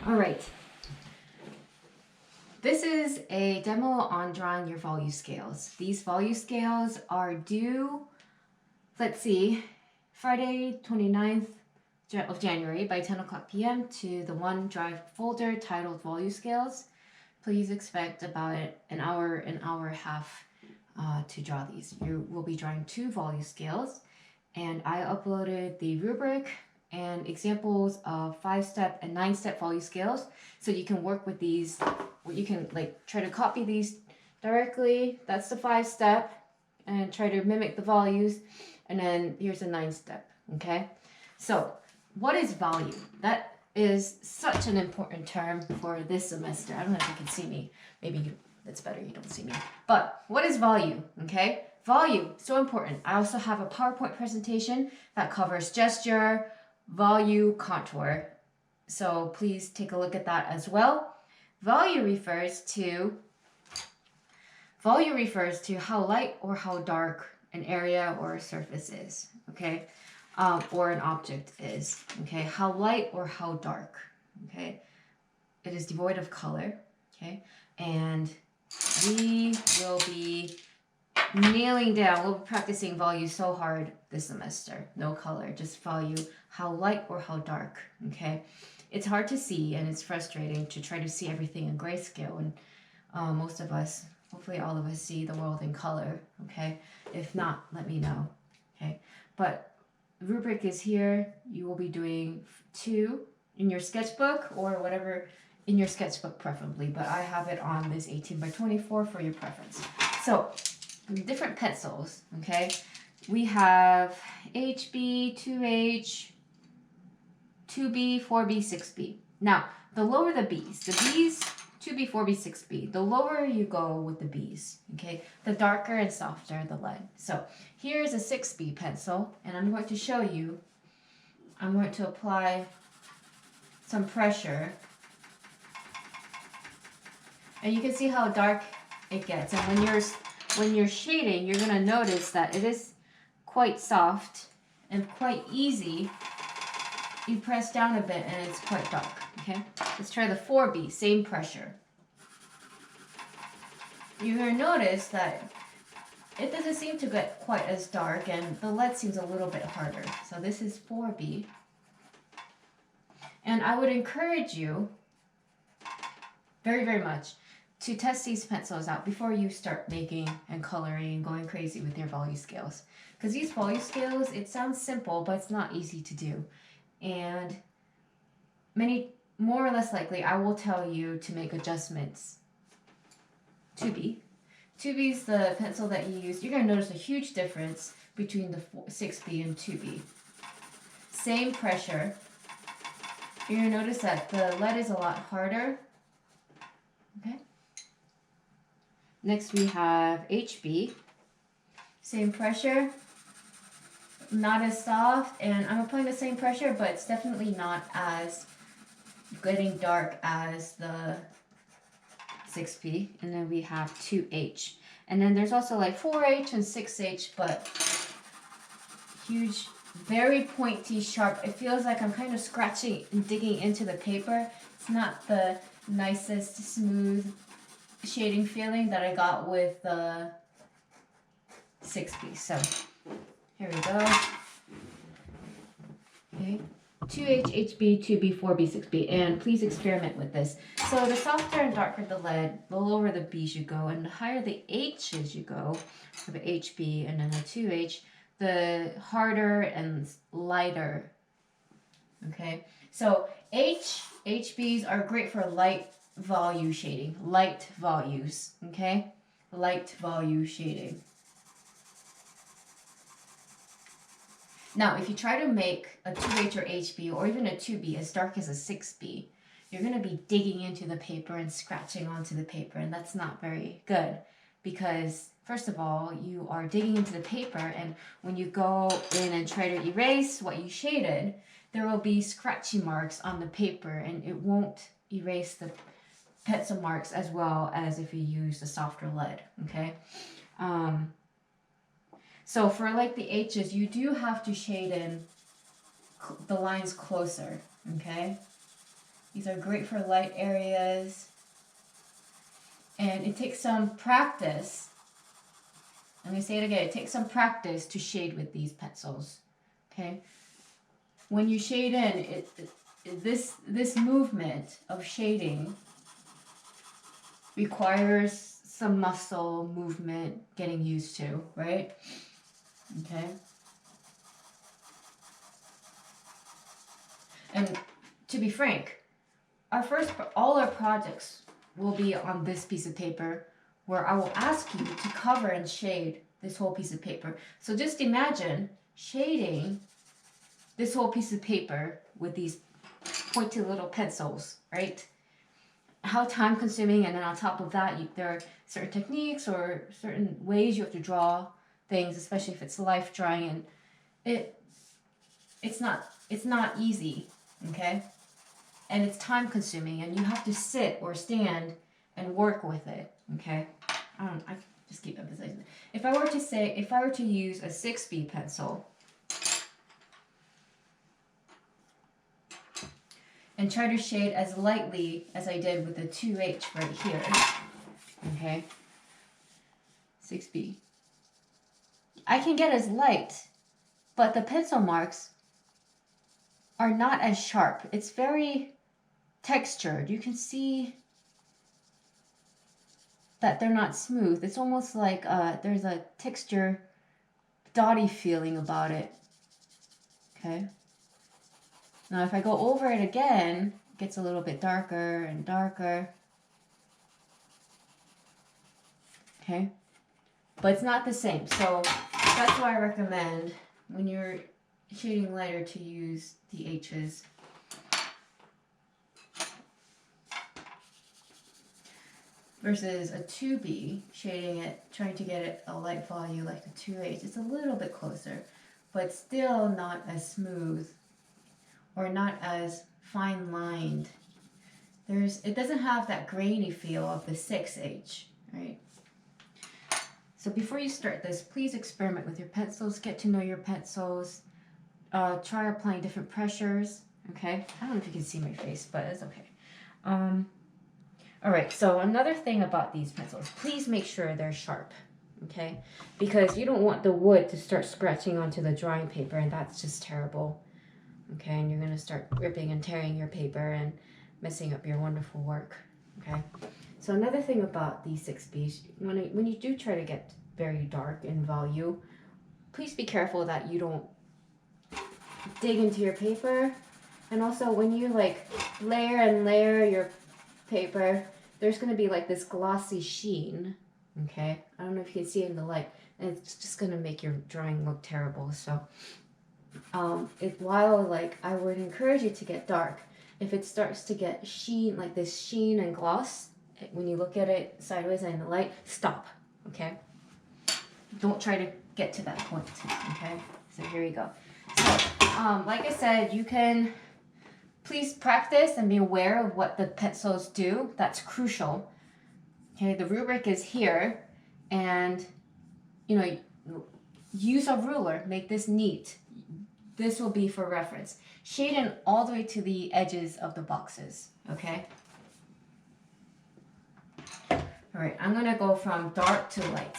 All right. This is a demo on drawing your volume scales. These volume scales are due, let's see, Friday 29th of January by 10 o'clock p.m. to the OneDrive folder titled Volume Scales. Please expect about an hour and a half to draw these. You will be drawing 2 volume scales, and I uploaded the rubric and examples of 5-step and 9-step volume scales, so you can work with these. You can try to copy these directly. That's the 5-step, and try to mimic the values. And then here's a 9-step. Okay, so what is volume? That is such an important term for this semester. I don't know if you can see me. Maybe it's better you don't see me. But what is volume? Okay, volume, so important. I also have a PowerPoint presentation that covers gesture, volume, contour. So please take a look at that as well. Volume refers to how light or how dark an area or a surface is, okay? Or an object is, okay? How light or how dark, okay? It is devoid of color, okay? And we will be nailing down, we'll be practicing volume so hard this semester. No color, just volume, how light or how dark, okay? It's hard to see, and it's frustrating to try to see everything in grayscale, and most of us, hopefully all of us, see the world in color, okay? If not, let me know, okay? But the rubric is here. You will be doing 2 in your sketchbook, or whatever in your sketchbook preferably, but I have it on this 18 by 24 for your preference. So, different pencils, okay? We have HB, 2H, 2B, 4B, 6B. Now, the lower the B's, 2B, 4B, 6B, the lower you go with the B's, okay? The darker and softer the lead. So here's a 6B pencil, and I'm going to show you, I'm going to apply some pressure, and you can see how dark it gets. And when you're shading, you're going to notice that it is quite soft and quite easy. You press down a bit and it's quite dark, okay? Let's try the 4B, same pressure. You're going to notice that it doesn't seem to get quite as dark, and the lead seems a little bit harder. So this is 4B. And I would encourage you very, very much to test these pencils out before you start making and coloring and going crazy with your volume scales. Because these volume scales, it sounds simple, but it's not easy to do. And more or less likely, I will tell you to make adjustments. 2B. 2B is the pencil that you use. You're going to notice a huge difference between the 6B and 2B. Same pressure. You're going to notice that the lead is a lot harder. Okay. Next we have HB. Same pressure. Not as soft, and I'm applying the same pressure, but it's definitely not as getting dark as the 6B. And then we have 2H, and then there's also 4H and 6H, but huge, very pointy, sharp. It feels like I'm kind of scratching and digging into the paper. It's not the nicest smooth shading feeling that I got with the 6B. So here we go. Okay, 2H, HB, 2B, 4B, 6B, and please experiment with this. So the softer and darker the lead, the lower the B's you go, and the higher the H's you go, for the HB and then the 2H, the harder and lighter. Okay, so HBs are great for light volume shading, light volumes, okay? Light volume shading. Now, if you try to make a 2H or HB or even a 2B as dark as a 6B, you're going to be digging into the paper and scratching onto the paper, and that's not very good because, first of all, you are digging into the paper, and when you go in and try to erase what you shaded, there will be scratchy marks on the paper, and it won't erase the pencil marks as well as if you use a softer lead, okay? So for the H's, you do have to shade in the lines closer, okay? These are great for light areas. And it takes some practice. I'm going to say it again. It takes some practice to shade with these pencils. Okay? When you shade in, this movement of shading requires some muscle movement getting used to, right? Okay? And to be frank, all our projects will be on this piece of paper, where I will ask you to cover and shade this whole piece of paper. So just imagine shading this whole piece of paper with these pointy little pencils, right? How time consuming, and then on top of that, there are certain techniques or certain ways you have to draw things, especially if it's life drawing, and it's not easy, okay? And it's time consuming, and you have to sit or stand and work with it, okay? I just keep emphasizing it. If I were to use a 6B pencil and try to shade as lightly as I did with the 2H right here, okay? 6B. I can get as light, but the pencil marks are not as sharp. It's very textured. You can see that they're not smooth. It's almost like there's a texture, dotty feeling about it. Okay. Now if I go over it again, it gets a little bit darker and darker. Okay. But it's not the same. So that's why I recommend when you're shading lighter to use the H's. Versus a 2B, shading it, trying to get it a light value like the 2H. It's a little bit closer, but still not as smooth or not as fine lined. It doesn't have that grainy feel of the 6H, right? So before you start this, please experiment with your pencils, get to know your pencils, try applying different pressures, okay? I don't know if you can see my face, but it's okay. All right, so another thing about these pencils, please make sure they're sharp, okay? Because you don't want the wood to start scratching onto the drawing paper, and that's just terrible, okay? And you're gonna start ripping and tearing your paper and messing up your wonderful work, okay? So another thing about these 6Bs, when you do try to get very dark in value, please be careful that you don't dig into your paper. And also when you like layer and layer your paper, there's going to be like this glossy sheen, okay? I don't know if you can see it in the light, and it's just going to make your drawing look terrible. So while like I would encourage you to get dark, if it starts to get sheen, like this sheen and gloss, when you look at it sideways and in the light, stop, okay? Don't try to get to that point, okay? So here we go. So like I said, you can please practice and be aware of what the pencils do. That's crucial. Okay, the rubric is here, and you know, use a ruler, make this neat. This will be for reference. Shade in all the way to the edges of the boxes, okay? All right, I'm gonna go from dark to light.